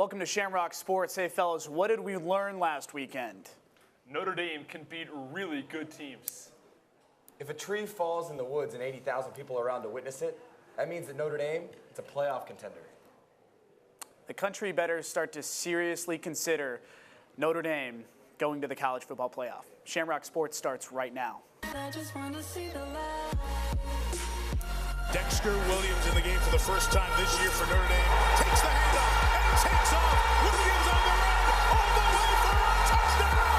Welcome to Shamrock Sports. Hey, fellas, what did we learn last weekend? Notre Dame can beat really good teams. If a tree falls in the woods and 80,000 people are around to witness it, that means that Notre Dame is a playoff contender. The country better start to seriously consider Notre Dame going to the college football playoff. Shamrock Sports starts right now. Dexter Williams in the game for the first time this year for Notre Dame. Takes the handoff and takes off. Williams on the run, all the way for a touchdown.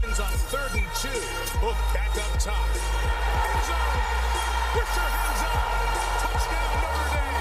Ends on 3rd and 2. Hook back up top. End zone. Puts her hands on. Touchdown Notre Dame.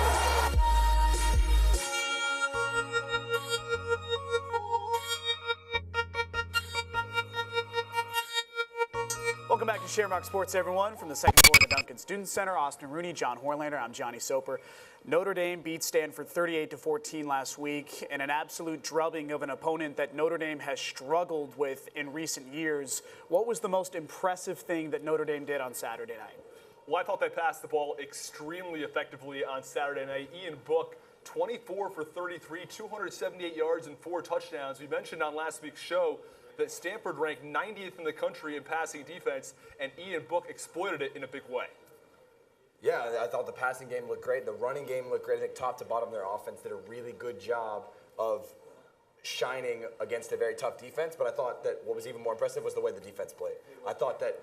Welcome back to Shamrock Sports, everyone. From the second floor of the Duncan Student Center, Austin Rooney, John Horlander, I'm Johnny Soper. Notre Dame beat Stanford 38-14 last week in an absolute drubbing of an opponent that Notre Dame has struggled with in recent years. What was the most impressive thing that Notre Dame did on Saturday night? Well, I thought they passed the ball extremely effectively on Saturday night. Ian Book, 24 for 33, 278 yards and 4 touchdowns. We mentioned on last week's show that Stanford ranked 90th in the country in passing defense, and Ian Book exploited it in a big way. Yeah, I thought the passing game looked great. The running game looked great. I think top to bottom their offense did a really good job of shining against a very tough defense, but I thought that what was even more impressive was the way the defense played. I thought that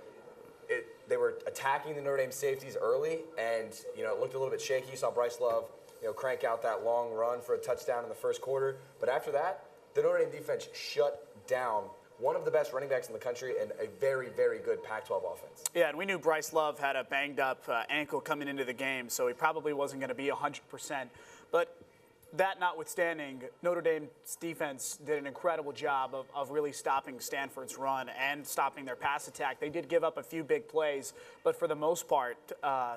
they were attacking the Notre Dame safeties early, and it looked a little bit shaky. You saw Bryce Love crank out that long run for a touchdown in the first quarter, but after that, the Notre Dame defense shut down one of the best running backs in the country and a very, very good Pac-12 offense. Yeah, and we knew Bryce Love had a banged-up ankle coming into the game, so he probably wasn't going to be 100%. But that notwithstanding, Notre Dame's defense did an incredible job of really stopping Stanford's run and stopping their pass attack. They did give up a few big plays, but for the most part,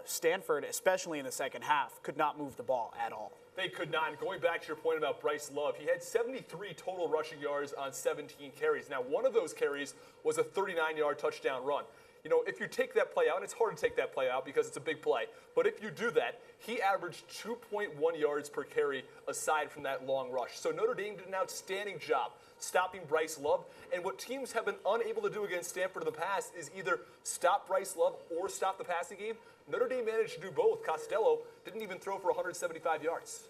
Stanford, especially in the second half, could not move the ball at all. They could not. And going back to your point about Bryce Love, he had 73 total rushing yards on 17 carries. Now, one of those carries was a 39-yard touchdown run. If you take that play out, and it's hard to take that play out because it's a big play, but if you do that, he averaged 2.1 yards per carry aside from that long rush. So Notre Dame did an outstanding job stopping Bryce Love. And what teams have been unable to do against Stanford in the past is either stop Bryce Love or stop the passing game. Notre Dame managed to do both. Costello didn't even throw for 175 yards.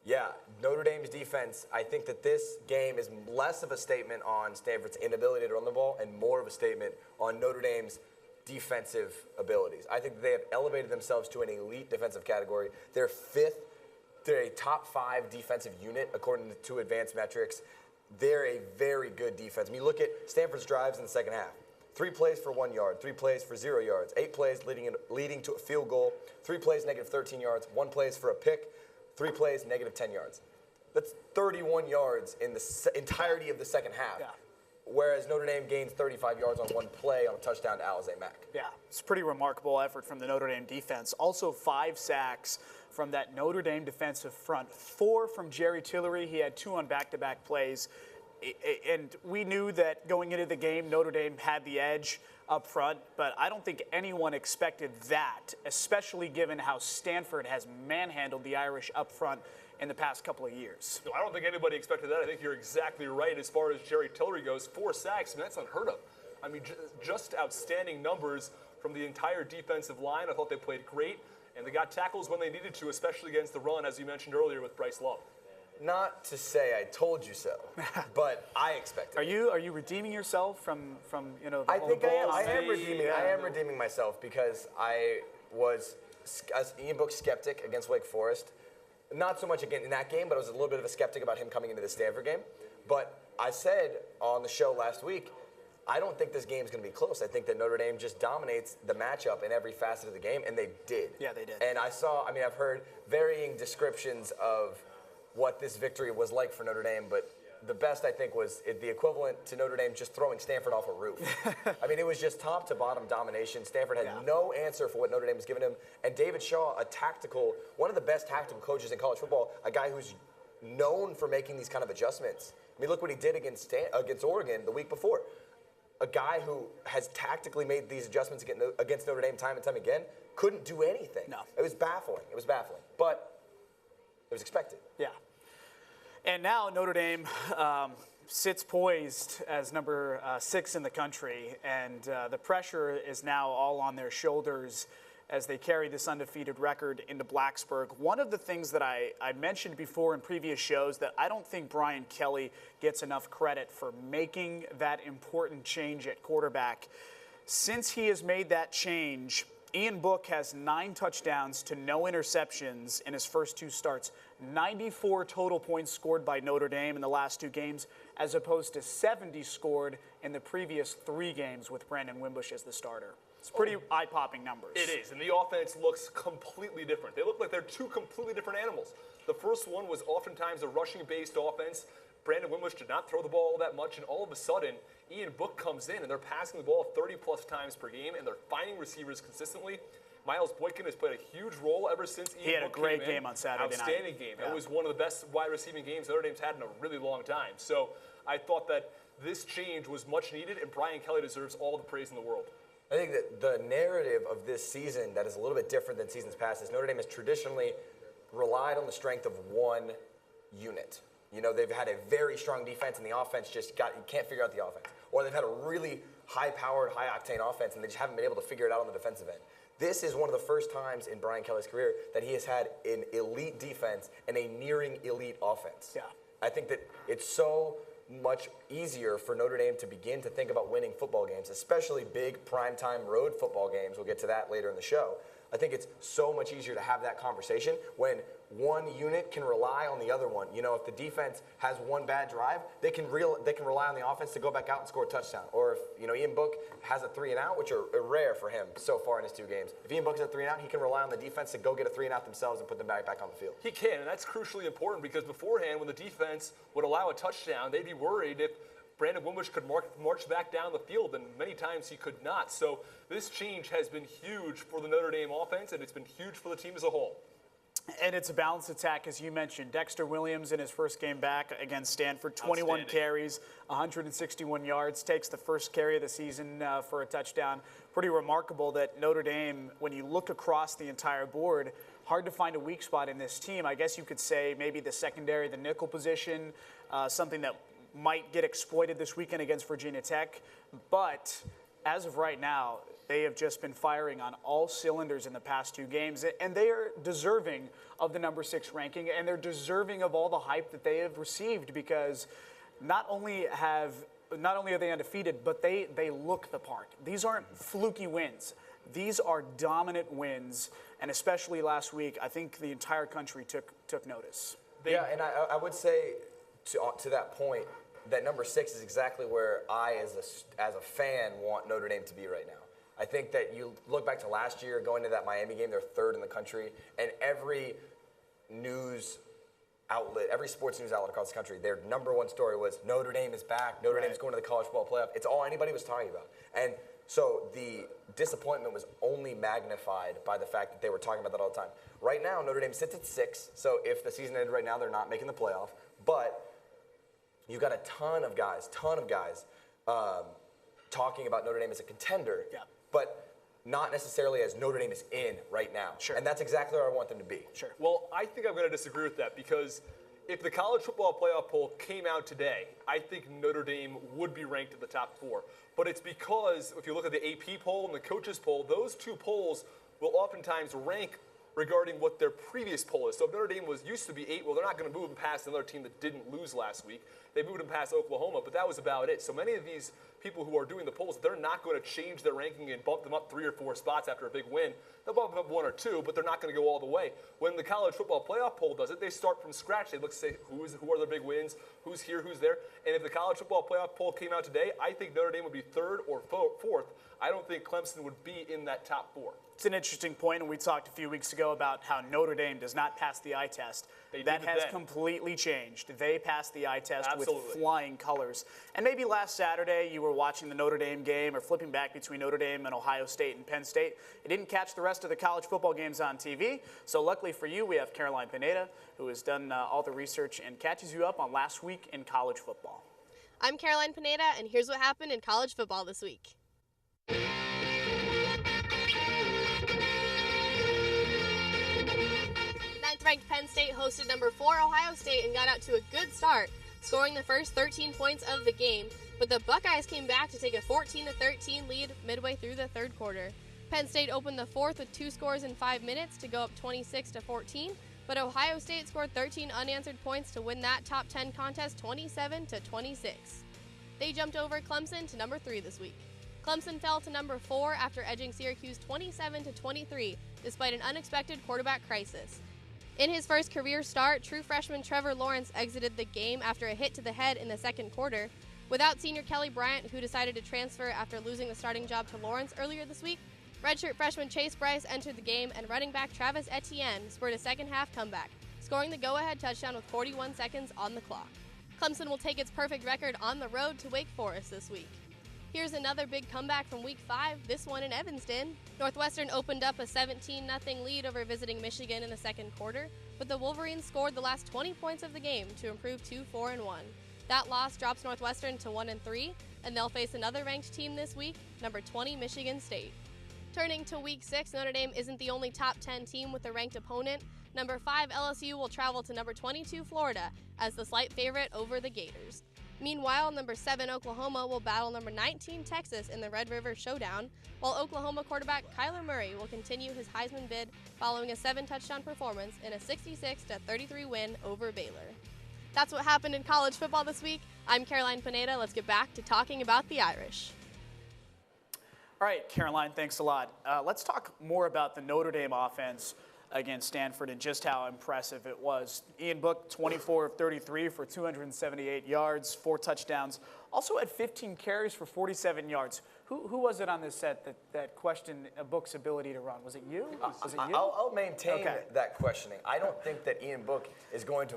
Yeah, Notre Dame's defense, I think that this game is less of a statement on Stanford's inability to run the ball and more of a statement on Notre Dame's defensive abilities. I think that they have elevated themselves to an elite defensive category. They're a top 5 defensive unit according to advanced metrics. They're a very good defense. I mean, look at Stanford's drives in the second half. 3 plays for 1 yard, 3 plays for 0 yards, 8 plays leading to a field goal, 3 plays negative 13 yards, 1 plays for a pick, 3 plays negative 10 yards. That's 31 yards in the entirety of the second half. Yeah. Whereas Notre Dame gains 35 yards on 1 play on a touchdown to Alizé Mack. Yeah, it's a pretty remarkable effort from the Notre Dame defense. Also 5 sacks from that Notre Dame defensive front. 4 from Jerry Tillery. He had 2 on back-to-back plays. And we knew that going into the game, Notre Dame had the edge up front, but I don't think anyone expected that, especially given how Stanford has manhandled the Irish up front in the past couple of years. No, I don't think anybody expected that. I think you're exactly right as far as Jerry Tillery goes. 4 sacks, I mean, that's unheard of. I mean, just outstanding numbers from the entire defensive line. I thought they played great, and they got tackles when they needed to, especially against the run, as you mentioned earlier with Bryce Love. Not to say I told you so, but I expected it. Are you redeeming yourself from the I whole think I am. Bulls I am thing? redeeming. I am redeeming myself because I was an Ian Book skeptic against Wake Forest. Not so much again in that game, but I was a little bit of a skeptic about him coming into the Stanford game. But I said on the show last week, I don't think this game's going to be close. I think that Notre Dame just dominates the matchup in every facet of the game, and they did. Yeah, they did. And I've heard varying descriptions of what this victory was like for Notre Dame, but the best, I think, was the equivalent to Notre Dame just throwing Stanford off a roof. I mean, it was just top to bottom domination. Stanford had no answer for what Notre Dame was giving him. And David Shaw, one of the best tactical coaches in college football, a guy who's known for making these kind of adjustments. I mean, look what he did against Oregon the week before. a guy who has tactically made these adjustments against Notre Dame time and time again couldn't do anything. No. It was baffling. It was baffling. But it was expected. Yeah. And now Notre Dame sits poised as number 6 in the country, and the pressure is now all on their shoulders as they carry this undefeated record into Blacksburg. One of the things that I mentioned before in previous shows that I don't think Brian Kelly gets enough credit for making that important change at quarterback. Since he has made that change, Ian Book has 9 touchdowns to no interceptions in his first 2 starts. 94 total points scored by Notre Dame in the last 2 games, as opposed to 70 scored in the previous 3 games with Brandon Wimbush as the starter. It's pretty eye-popping numbers. It is, and the offense looks completely different. They look like they're 2 completely different animals. The first one was oftentimes a rushing-based offense. Brandon Wimbush did not throw the ball all that much, and all of a sudden, Ian Book comes in, and they're passing the ball 30-plus times per game, and they're finding receivers consistently. Miles Boykin has played a huge role ever since Ian Book came in. He had a great game on Saturday night. Outstanding game. Yeah. It was one of the best wide receiving games Notre Dame's had in a really long time. So I thought that this change was much needed, and Brian Kelly deserves all the praise in the world. I think that the narrative of this season that is a little bit different than seasons past is Notre Dame has traditionally relied on the strength of one unit. You know, they've had a very strong defense, and the offense you can't figure out the offense. Or they've had a really high-powered, high-octane offense, and they just haven't been able to figure it out on the defensive end. This is one of the first times in Brian Kelly's career that he has had an elite defense and a nearing elite offense. Yeah. I think that it's so much easier for Notre Dame to begin to think about winning football games, especially big primetime road football games. We'll get to that later in the show. I think it's so much easier to have that conversation when one unit can rely on the other one. You know, if the defense has one bad drive, they can rely on the offense to go back out and score a touchdown. Or if, you know, Ian Book has a 3-and-out, which are rare for him so far in his 2 games. If Ian Book has a 3-and-out, he can rely on the defense to go get a 3-and-out themselves and put them back on the field. He can, and that's crucially important because beforehand, when the defense would allow a touchdown, they'd be worried if Brandon Wimbush could march back down the field, and many times he could not. So this change has been huge for the Notre Dame offense, and it's been huge for the team as a whole. And it's a balanced attack, as you mentioned. Dexter Williams in his first game back against Stanford, 21 carries, 161 yards, takes the first carry of the season for a touchdown. Pretty remarkable that Notre Dame, when you look across the entire board, hard to find a weak spot in this team. I guess you could say maybe the secondary, the nickel position, something that might get exploited this weekend against Virginia Tech. But as of right now, they have just been firing on all cylinders in the past 2 games, and they are deserving of the number 6 ranking, and they're deserving of all the hype that they have received because not only are they undefeated, but they look the part. These aren't fluky wins. These are dominant wins, and especially last week, I think the entire country took notice. Yeah, and I would say to that point that number 6 is exactly where I, as a fan, want Notre Dame to be right now. I think that you look back to last year, going to that Miami game, they're 3rd in the country, and every news outlet, every sports news outlet across the country, their number 1 story was Notre Dame is back, Notre Dame is going to the college football playoff. It's all anybody was talking about. And so the disappointment was only magnified by the fact that they were talking about that all the time. Right now, Notre Dame sits at 6, so if the season ended right now, they're not making the playoff. But you've got a ton of guys talking about Notre Dame as a contender, but not necessarily as Notre Dame is in right now. Sure. And that's exactly where I want them to be. Sure. Well, I think I'm going to disagree with that because if the college football playoff poll came out today, I think Notre Dame would be ranked in the top 4. But it's because if you look at the AP poll and the coaches poll, those 2 polls will oftentimes rank regarding what their previous poll is. So if Notre Dame used to be 8, well, they're not going to move them past another team that didn't lose last week. They moved them past Oklahoma, but that was about it. So many of these people who are doing the polls, they're not going to change their ranking and bump them up 3 or 4 spots after a big win. They'll bump them up 1 or 2, but they're not going to go all the way. When the college football playoff poll does it, they start from scratch. They look to say who are their big wins, who's here, who's there. And if the college football playoff poll came out today, I think Notre Dame would be 3rd or 4th. I don't think Clemson would be in that top 4. It's an interesting point, and we talked a few weeks ago about how Notre Dame does not pass the eye test. That has completely changed. They passed the eye test with flying colors. And maybe last Saturday you were watching the Notre Dame game or flipping back between Notre Dame and Ohio State and Penn State. You didn't catch the rest of the college football games on TV. So luckily for you, we have Caroline Pineda, who has done all the research and catches you up on last week in college football. I'm Caroline Pineda, and here's what happened in college football this week. Ninth-ranked Penn State hosted number 4 Ohio State and got out to a good start, scoring the first 13 points of the game, but the Buckeyes came back to take a 14-13 lead midway through the third quarter. Penn State opened the fourth with 2 scores in 5 minutes to go up 26-14, but Ohio State scored 13 unanswered points to win that top 10 contest 27-26. They jumped over Clemson to number 3 this week. Clemson fell to number 4 after edging Syracuse 27-23, despite an unexpected quarterback crisis. In his first career start, true freshman Trevor Lawrence exited the game after a hit to the head in the second quarter. Without senior Kelly Bryant, who decided to transfer after losing the starting job to Lawrence earlier this week, redshirt freshman Chase Bryce entered the game, and running back Travis Etienne spurred a second-half comeback, scoring the go-ahead touchdown with 41 seconds on the clock. Clemson will take its perfect record on the road to Wake Forest this week. Here's another big comeback from Week 5, this one in Evanston. Northwestern opened up a 17-0 lead over visiting Michigan in the second quarter, but the Wolverines scored the last 20 points of the game to improve to 4-1. That loss drops Northwestern to 1-3, and they'll face another ranked team this week, number 20 Michigan State. Turning to Week 6, Notre Dame isn't the only top 10 team with a ranked opponent. Number 5 LSU will travel to number 22 Florida as the slight favorite over the Gators. Meanwhile, number 7 Oklahoma will battle number 19 Texas in the Red River Showdown, while Oklahoma quarterback Kyler Murray will continue his Heisman bid following a 7-touchdown performance in a 66-33 win over Baylor. That's what happened in college football this week. I'm Caroline Pineda. Let's get back to talking about the Irish. All right, Caroline, thanks a lot. Let's talk more about the Notre Dame offense against Stanford and just how impressive it was. Ian Book, 24 of 33 for 278 yards, 4 touchdowns. Also had 15 carries for 47 yards. Who was it on this set that questioned Book's ability to run? Was it you? Was it you? I'll maintain that questioning. I don't think that Ian Book is going to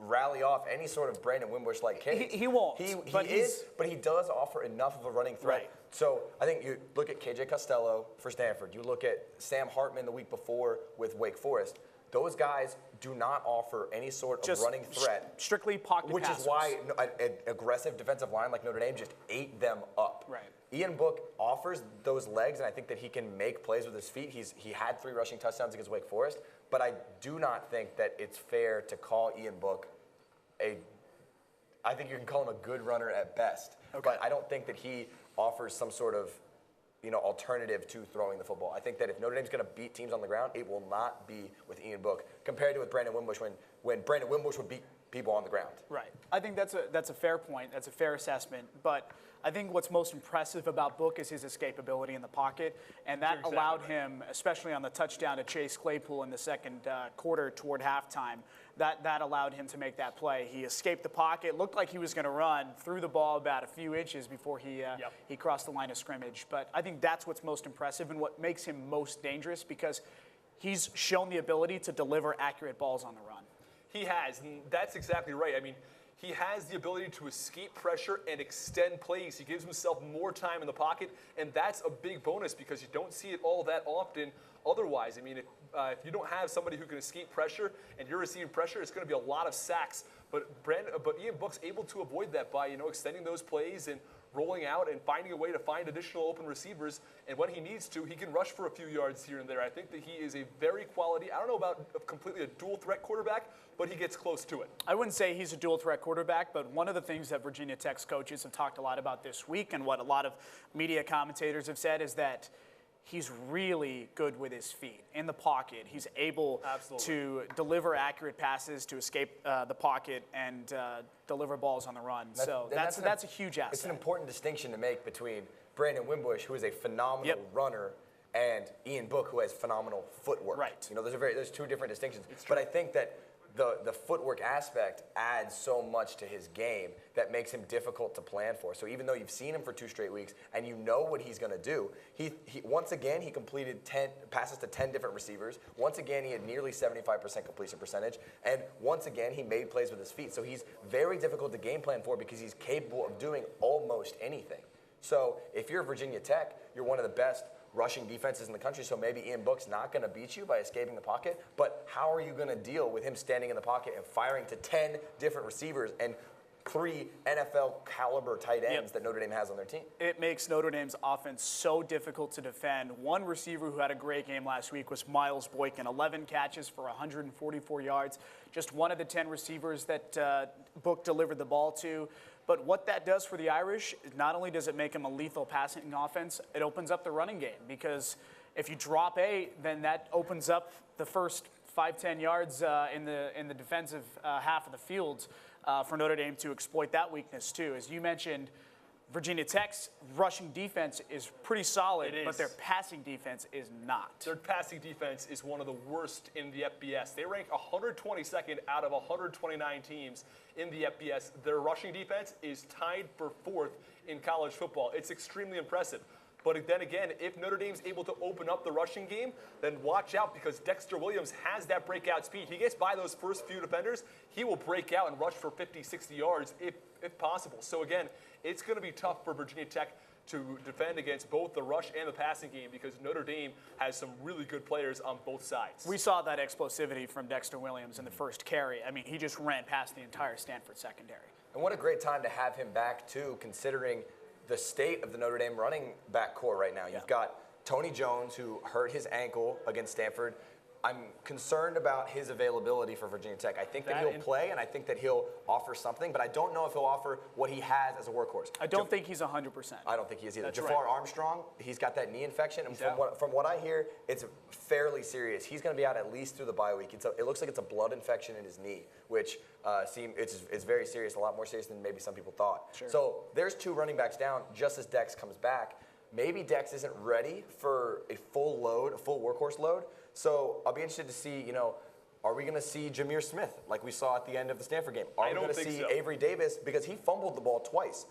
rally off any sort of Brandon Wimbush-like case. He won't. But he does offer enough of a running threat. Right. So I think you look at KJ Costello for Stanford. You look at Sam Hartman the week before with Wake Forest. Those guys do not offer any sort of running threat. Strictly pocket Which passers. is why an aggressive defensive line like Notre Dame just ate them up. Right. Ian Book offers those legs, and I think that he can make plays with his feet. He had 3 rushing touchdowns against Wake Forest, but I do not think that it's fair to call Ian Book I think you can call him a good runner at best, but I don't think that he offers some sort of alternative to throwing the football. I think that if Notre Dame's going to beat teams on the ground, it will not be with Ian Book compared to with Brandon Wimbush when Brandon Wimbush would beat people on the ground. Right. I think that's a fair point. That's a fair assessment. But I think what's most impressive about Book is his escapability in the pocket, and that allowed him, especially on the touchdown to Chase Claypool in the second quarter toward halftime, that allowed him to make that play. He escaped the pocket, looked like he was going to run, threw the ball about a few inches before he crossed the line of scrimmage. But I think that's what's most impressive and what makes him most dangerous, because he's shown the ability to deliver accurate balls on the run. He has, and that's exactly right. I mean, he has the ability to escape pressure and extend plays. He gives himself more time in the pocket, and that's a big bonus because you don't see it all that often otherwise. I mean, if you don't have somebody who can escape pressure and you're receiving pressure, it's going to be a lot of sacks. But Ian Book's able to avoid that by extending those plays and rolling out and finding a way to find additional open receivers. And when he needs to, he can rush for a few yards here and there. I think that he is a very quality, I don't know about completely a dual threat quarterback, but he gets close to it. I wouldn't say he's a dual threat quarterback, but one of the things that Virginia Tech's coaches have talked a lot about this week and what a lot of media commentators have said is that he's really good with his feet in the pocket. He's able to deliver accurate passes, to escape the pocket, and deliver balls on the run. That's a huge asset. It's an important distinction to make between Brandon Wimbush, who is a phenomenal runner, and Ian Book, who has phenomenal footwork. Right. There's 2 different distinctions. But I think that the footwork aspect adds so much to his game that makes him difficult to plan for. So even though you've seen him for 2 straight weeks and you know what he's going to do, he once again he completed 10 passes to 10 different receivers. Once again he had nearly 75% completion percentage, and once again he made plays with his feet. So he's very difficult to game plan for because he's capable of doing almost anything. So if you're Virginia Tech, you're one of the best rushing defenses in the country, so maybe Ian Book's not going to beat you by escaping the pocket, but how are you going to deal with him standing in the pocket and firing to 10 different receivers and 3 NFL caliber tight ends that Notre Dame has on their team. It makes Notre Dame's offense so difficult to defend. One receiver who had a great game last week was Miles Boykin, 11 catches for 144 yards. Just one of the 10 receivers that Book delivered the ball to. But what that does for the Irish, not only does it make them a lethal passing offense, it opens up the running game, because if you drop 8, then that opens up the first 5-10 yards in the defensive half of the field for Notre Dame to exploit that weakness too. As you mentioned, Virginia Tech's rushing defense is pretty solid, but their passing defense is not. Their passing defense is one of the worst in the FBS. They rank 122nd out of 129 teams in the FBS. Their rushing defense is tied for 4th in college football. It's extremely impressive. But then again, if Notre Dame's able to open up the rushing game, then watch out, because Dexter Williams has that breakout speed. He gets by those first few defenders, he will break out and rush for 50, 60 yards if possible. So again, it's going to be tough for Virginia Tech to defend against both the rush and the passing game, because Notre Dame has some really good players on both sides. We saw that explosivity from Dexter Williams in the first carry. I mean, he just ran past the entire Stanford secondary. And what a great time to have him back, too, considering the state of the Notre Dame running back core right now. You've got Tony Jones, who hurt his ankle against Stanford. I'm concerned about his availability for Virginia Tech. I think that he'll play, and I think that he'll offer something, but I don't know if he'll offer what he has as a workhorse. I don't think he's 100%. I don't think he is either. That's Jafar right. Armstrong, he's got that knee infection, and from what I hear, it's fairly serious. He's going to be out at least through the bye week. It looks like it's a blood infection in his knee, which it's very serious, a lot more serious than maybe some people thought. Sure. So there's 2 running backs down just as Dex comes back. Maybe Dex isn't ready for a full load, a full workhorse load. So I'll be interested to see, are we going to see Jameer Smith like we saw at the end of the Stanford game? Are we going to see Avery Davis, because he fumbled the ball twice?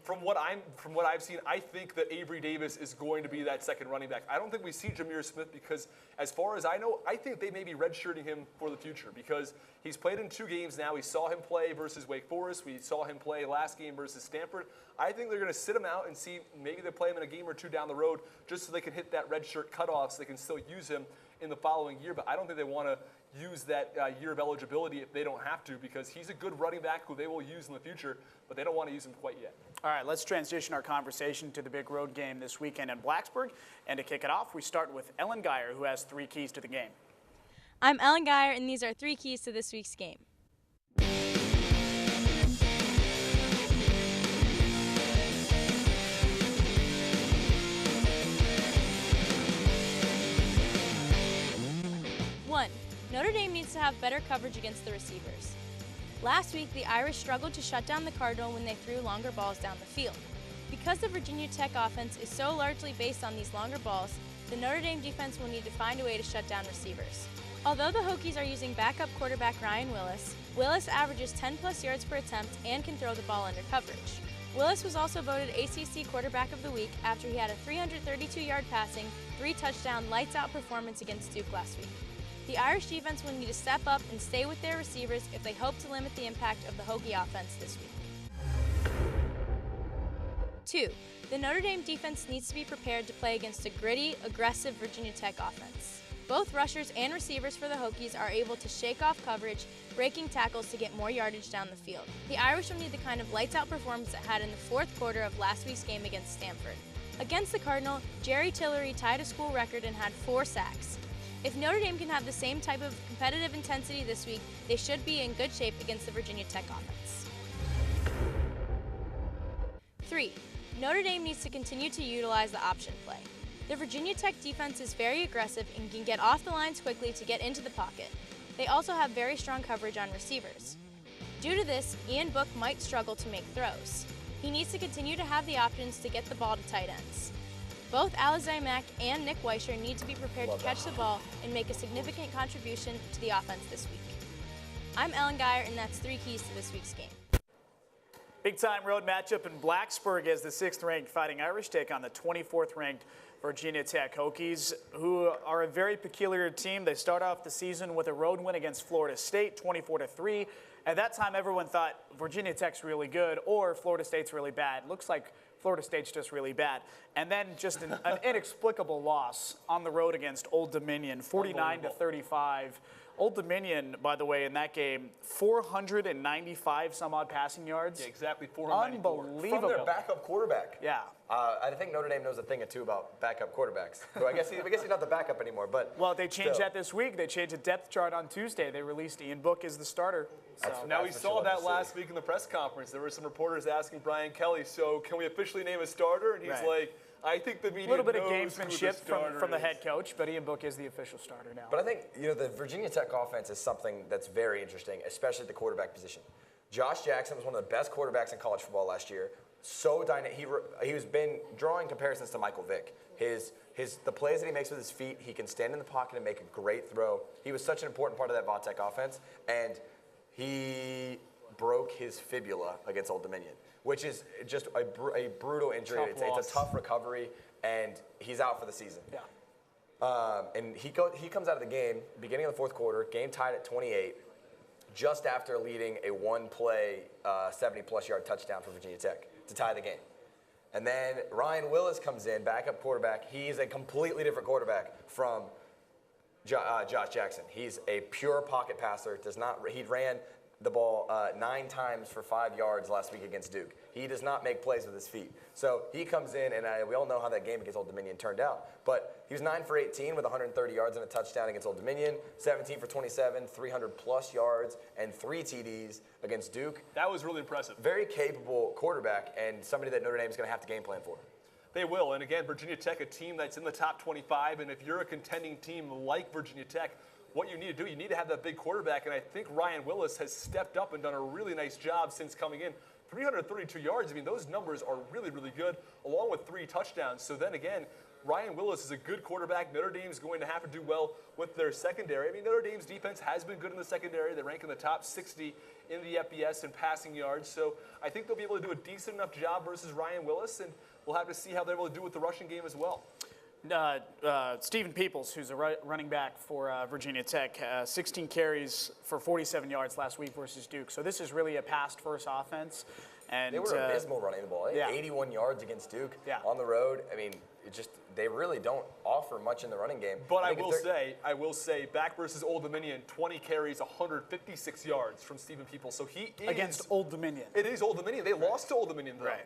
From what I've seen, I think that Avery Davis is going to be that second running back. I don't think we see Jameer Smith, because as far as I know, I think they may be redshirting him for the future, because he's played in 2 games now. We saw him play versus Wake Forest. We saw him play last game versus Stanford. I think they're going to sit him out and see, maybe they play him in a game or 2 down the road, just so they can hit that redshirt cutoff, so they can still use him in the following year. But I don't think they want to use that year of eligibility if they don't have to, because he's a good running back who they will use in the future, but they don't want to use him quite yet. All right, let's transition our conversation to the big road game this weekend in Blacksburg. And to kick it off, we start with Ellen Geyer, who has 3 keys to the game. I'm Ellen Geyer, and these are 3 keys to this week's game. One, Notre Dame needs to have better coverage against the receivers. Last week, the Irish struggled to shut down the Cardinal when they threw longer balls down the field. Because the Virginia Tech offense is so largely based on these longer balls, the Notre Dame defense will need to find a way to shut down receivers. Although the Hokies are using backup quarterback Ryan Willis, Willis averages 10+ yards per attempt and can throw the ball under coverage. Willis was also voted ACC Quarterback of the Week after he had a 332-yard passing, 3-touchdown lights-out performance against Duke last week. The Irish defense will need to step up and stay with their receivers if they hope to limit the impact of the Hokie offense this week. 2. The Notre Dame defense needs to be prepared to play against a gritty, aggressive Virginia Tech offense. Both rushers and receivers for the Hokies are able to shake off coverage, breaking tackles to get more yardage down the field. The Irish will need the kind of lights-out performance it had in the 4th quarter of last week's game against Stanford. Against the Cardinal, Jerry Tillery tied a school record and had 4 sacks. If Notre Dame can have the same type of competitive intensity this week, they should be in good shape against the Virginia Tech offense. 3. Notre Dame needs to continue to utilize the option play. The Virginia Tech defense is very aggressive and can get off the lines quickly to get into the pocket. They also have very strong coverage on receivers. Due to this, Ian Book might struggle to make throws. He needs to continue to have the options to get the ball to tight ends. Both Alizé Mack and Nick Weischer need to be prepared to catch the ball and make a significant contribution to the offense this week. I'm Ellen Geyer, and that's 3 keys to this week's game. Big-time road matchup in Blacksburg as the 6th-ranked Fighting Irish take on the 24th-ranked Virginia Tech Hokies, who are a very peculiar team. They start off the season with a road win against Florida State, 24-3. At that time, everyone thought Virginia Tech's really good or Florida State's really bad. Looks like Florida State's just really bad. And then just an inexplicable loss on the road against Old Dominion, 49-35. Old Dominion, by the way, in that game, 495 some odd passing yards. Yeah, exactly 494. Unbelievable. From their backup quarterback. Yeah. I think Notre Dame knows a thing or two about backup quarterbacks. So I guess he's not the backup anymore. But Well, they changed still. that this week. They changed the depth chart on Tuesday. They released Ian Book as the starter. So. Now, we That's what saw you love that to see. last week in the press conference. There were some reporters asking Brian Kelly, so can we officially name a starter? And he's Right. like, I think the media A little bit of knows who the gamesmanship starter from the is. head coach, but Ian Book is the official starter now. But I think, the Virginia Tech offense is something that's very interesting, especially at the quarterback position. Josh Jackson was one of the best quarterbacks in college football last year. So dynamic. He has been drawing comparisons to Michael Vick. The plays that he makes with his feet, he can stand in the pocket and make a great throw. He was such an important part of that Vautech offense, and he broke his fibula against Old Dominion, which is just a brutal injury. Tough It's loss. a tough recovery, and he's out for the season. Yeah. And he comes out of the game, beginning of the fourth quarter, game tied at 28, just after leading a one-play 70-plus yard touchdown for Virginia Tech to tie the game. And then Ryan Willis comes in, backup quarterback. He's a completely different quarterback from Josh Jackson. He's a pure pocket passer. He ran the ball 9 times for 5 yards last week against Duke. He does not make plays with his feet. So he comes in, and we all know how that game against Old Dominion turned out. But he was 9 for 18 with 130 yards and a touchdown against Old Dominion, 17 for 27, 300-plus yards, and 3 TDs against Duke. That was really impressive. Very capable quarterback and somebody that Notre Dame is going to have to game plan for. They will. And again, Virginia Tech, a team that's in the top 25. And if you're a contending team like Virginia Tech, what you need to do, you need to have that big quarterback. And I think Ryan Willis has stepped up and done a really nice job since coming in. 332 yards. I mean, those numbers are really, really good, along with 3 touchdowns. So then again, Ryan Willis is a good quarterback. Notre Dame's going to have to do well with their secondary. I mean, Notre Dame's defense has been good in the secondary. They rank in the top 60 in the FBS in passing yards. So I think they'll be able to do a decent enough job versus Ryan Willis, and we'll have to see how they're able to do with the rushing game as well. Stephen Peoples, who's a running back for Virginia Tech, 16 carries for 47 yards last week versus Duke. So this is really a pass-first offense. And They were abysmal running the ball. They had yeah. 81 yards against Duke Yeah. on the road. I mean, they really don't offer much in the running game. But I think will say, back versus Old Dominion, 20 carries, 156 yards from Stephen Peoples. So he is against Old Dominion. It is Old Dominion. They lost to Old Dominion, though. Right.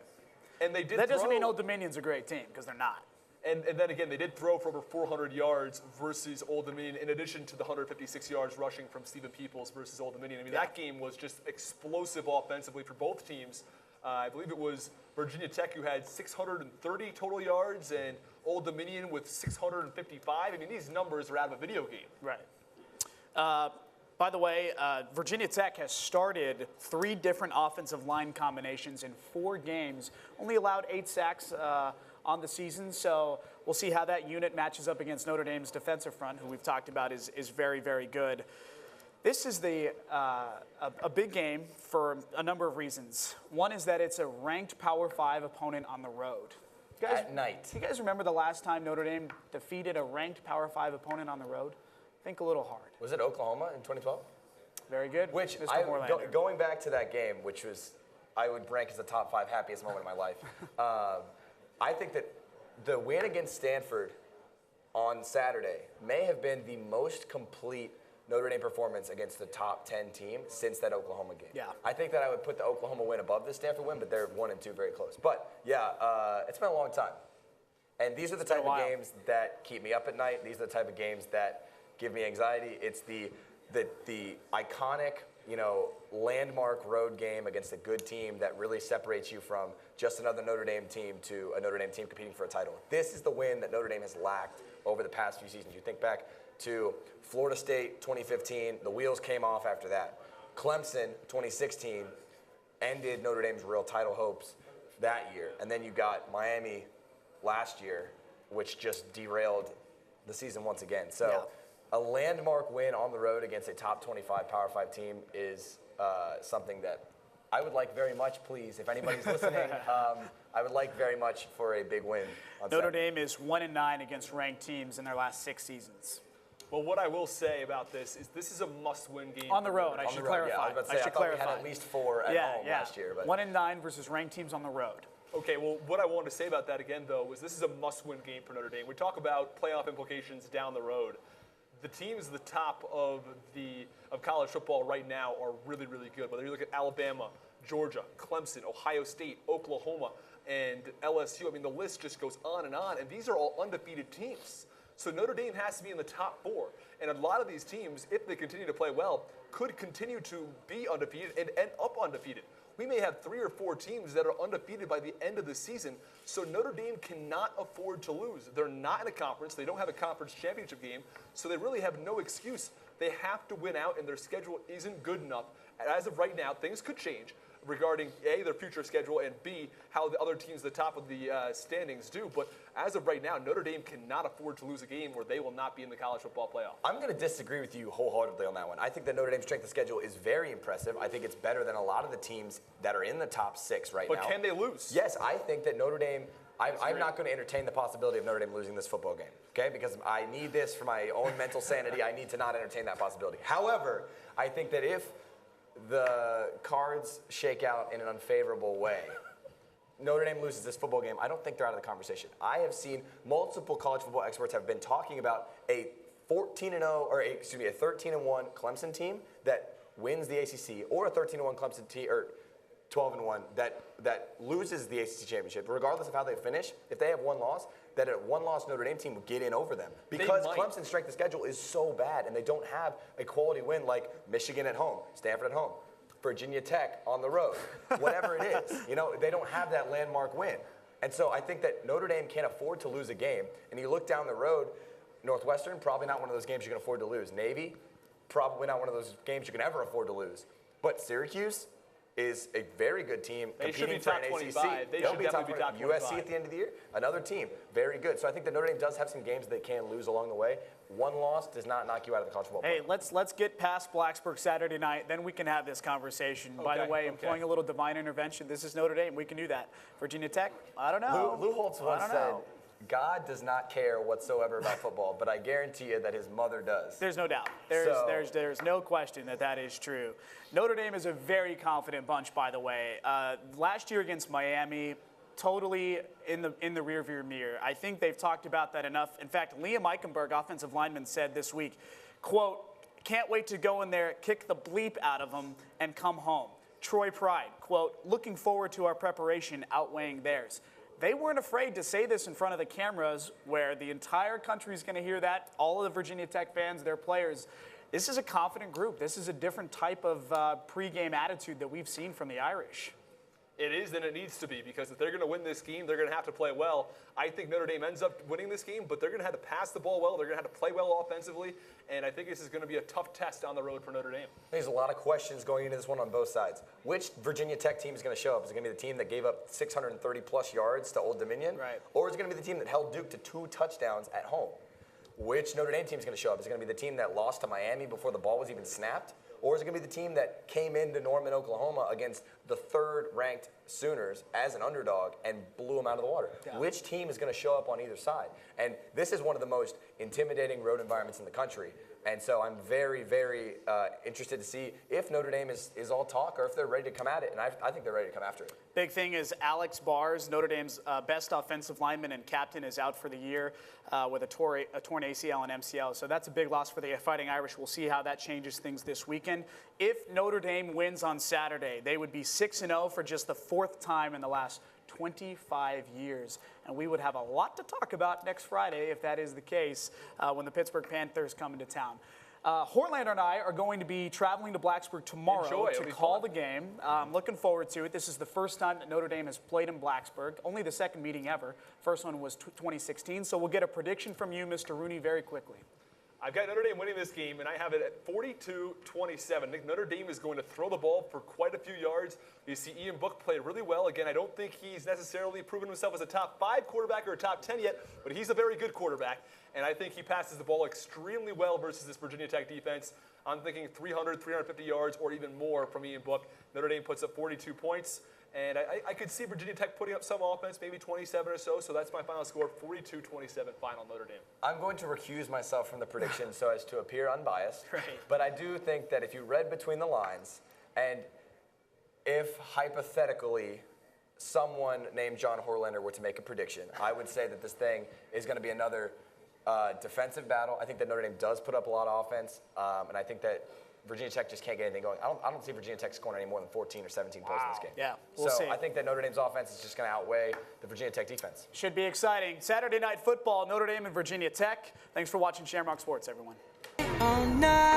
And they did. That doesn't throw- mean Old Dominion's a great team, because they're not. And then again, they did throw for over 400 yards versus Old Dominion, in addition to the 156 yards rushing from Stephen Peoples versus Old Dominion. I mean, that game was just explosive offensively for both teams. I believe it was Virginia Tech who had 630 total yards and Old Dominion with 655. I mean, these numbers are out of a video game. Right. By the way, Virginia Tech has started 3 different offensive line combinations in 4 games, only allowed 8 sacks on the season, so we'll see how that unit matches up against Notre Dame's defensive front, who we've talked about is very, very good. This is a big game for a number of reasons. One is that it's a ranked Power 5 opponent on the road. at night. Do you guys remember the last time Notre Dame defeated a ranked Power 5 opponent on the road? Think a little hard. Was it Oklahoma in 2012? Very good. Which, Mr. Horlander. going back to that game, which was, I would rank as the top 5 happiest moment of my life. I think that the win against Stanford on Saturday may have been the most complete Notre Dame performance against the top 10 team since that Oklahoma game. Yeah. I think that I would put the Oklahoma win above the Stanford win, but they're 1 and 2 very close. But yeah, it's been a long time. And these are the type of games that keep me up at night. These are the type of games that give me anxiety. It's the iconic, landmark road game against a good team that really separates you from just another Notre Dame team to a Notre Dame team competing for a title. This is the win that Notre Dame has lacked over the past few seasons. You think back to Florida State 2015, the wheels came off after that. Clemson 2016 ended Notre Dame's real title hopes that year. And then you got Miami last year, which just derailed the season once again. So a landmark win on the road against a top 25 Power 5 team is something that I would like very much, please. If anybody's listening, I would like very much for a big win on Notre Saturday. Dame is 1-9 against ranked teams in their last 6 seasons. Well, what I will say about this is a must-win game. On the road, I On should the road, yeah. clarify. I was about to say, I should thought clarify. we had at least 4 at home last year. But 1-9 versus ranked teams on the road. Okay, well, what I wanted to say about that again, though, was this is a must-win game for Notre Dame. We talk about playoff implications down the road. the teams at the top of college football right now are really, really good. Whether you look at Alabama, Georgia, Clemson, Ohio State, Oklahoma, and LSU, I mean, the list just goes on, and these are all undefeated teams. So Notre Dame has to be in the top 4. And a lot of these teams, if they continue to play well, could continue to be undefeated and end up undefeated. We may have 3 or 4 teams that are undefeated by the end of the season, so Notre Dame cannot afford to lose. They're not in a conference. They don't have a conference championship game, so they really have no excuse. They have to win out, and their schedule isn't good enough. As of right now, things could change regarding A, their future schedule, and B, how the other teams at the top of the standings do. But as of right now, Notre Dame cannot afford to lose a game where they will not be in the college football playoff. I'm going to disagree with you wholeheartedly on that one. I think that Notre Dame's strength of schedule is very impressive. I think it's better than a lot of the teams that are in the top 6 right now. But can they lose? Yes, I think that Notre Dame, I'm not going to entertain the possibility of Notre Dame losing this football game, okay? Because I need this for my own mental sanity. I need to not entertain that possibility. However, I think that if the cards shake out in an unfavorable way, Notre Dame loses this football game, I don't think they're out of the conversation. I have seen multiple college football experts have been talking about a 13-1 Clemson team that wins the ACC, or a 13-1 Clemson team, or 12-1 that loses the ACC championship, regardless of how they finish. If they have one loss, that a one-loss Notre Dame team will get in over them, because Clemson's strength of schedule is so bad, and they don't have a quality win like Michigan at home, Stanford at home, Virginia Tech on the road, whatever it is. You know, they don't have that landmark win. And so I think that Notre Dame can't afford to lose a game. And you look down the road, Northwestern, probably not one of those games you can afford to lose. Navy, probably not one of those games you can ever afford to lose. But Syracuse is a very good team competing for an ACC. They'll be top 25. USC at the end of the year, another team, very good. So I think that Notre Dame does have some games they can lose along the way. One loss does not knock you out of the college football. Hey, let's get past Blacksburg Saturday night, then we can have this conversation. By the way, employing a little divine intervention, this is Notre Dame. We can do that. Virginia Tech, I don't know. Lou Holtz once said, God does not care whatsoever about football, but I guarantee you that his mother does. There's no doubt. There's no question that is true. Notre Dame is a very confident bunch, by the way. Last year against Miami, totally in the rearview mirror. I think they've talked about that enough. In fact, Liam Eichenberg, offensive lineman, said this week, quote, "Can't wait to go in there, kick the bleep out of them, and come home." Troy Pride, quote, "Looking forward to our preparation outweighing theirs." They weren't afraid to say this in front of the cameras where the entire country is going to hear that, all of the Virginia Tech fans, their players. This is a confident group. This is a different type of pregame attitude that we've seen from the Irish. It is, and it needs to be, because if they're going to win this game, they're going to have to play well. I think Notre Dame ends up winning this game, but they're going to have to pass the ball well. They're going to have to play well offensively, and I think this is going to be a tough test on the road for Notre Dame. There's a lot of questions going into this one on both sides. Which Virginia Tech team is going to show up? Is it going to be the team that gave up 630-plus yards to Old Dominion? Right. Or is it going to be the team that held Duke to 2 touchdowns at home? Which Notre Dame team is going to show up? Is it going to be the team that lost to Miami before the ball was even snapped? Or is it going to be the team that came into Norman, Oklahoma against the 3rd-ranked Sooners as an underdog and blew them out of the water? Yeah. Which team is going to show up on either side? And this is one of the most intimidating road environments in the country. And so I'm very, very interested to see if Notre Dame is all talk or if they're ready to come at it. And I think they're ready to come after it. Big thing is Alex Bars, Notre Dame's best offensive lineman and captain, is out for the year with a torn ACL and MCL. So that's a big loss for the Fighting Irish. We'll see how that changes things this weekend. If Notre Dame wins on Saturday, they would be 6-0 for just the 4th time in the last 25 years. And we would have a lot to talk about next Friday if that is the case when the Pittsburgh Panthers come into town. Horlander and I are going to be traveling to Blacksburg tomorrow to call the game. I'm looking forward to it. This is the first time that Notre Dame has played in Blacksburg, only the 2nd meeting ever. First one was 2016. So we'll get a prediction from you, Mr. Rooney, very quickly. I've got Notre Dame winning this game, and I have it at 42-27. I think Notre Dame is going to throw the ball for quite a few yards. You see Ian Book play really well. Again, I don't think he's necessarily proven himself as a top 5 quarterback or a top 10 yet, but he's a very good quarterback. And I think he passes the ball extremely well versus this Virginia Tech defense. I'm thinking 300, 350 yards or even more from Ian Book. Notre Dame puts up 42 points. And I could see Virginia Tech putting up some offense, maybe 27 or so. So that's my final score, 42-27 final Notre Dame. I'm going to recuse myself from the prediction so as to appear unbiased. Right. But I do think that if you read between the lines, and if hypothetically someone named John Horlander were to make a prediction, I would say that this thing is going to be another defensive battle. I think that Notre Dame does put up a lot of offense, and I think that Virginia Tech just can't get anything going. I don't see Virginia Tech scoring any more than 14 or 17 points in this game. Yeah, we'll so see. I think that Notre Dame's offense is just going to outweigh the Virginia Tech defense. Should be exciting. Saturday Night Football, Notre Dame and Virginia Tech. Thanks for watching Shamrock Sports, everyone. All night.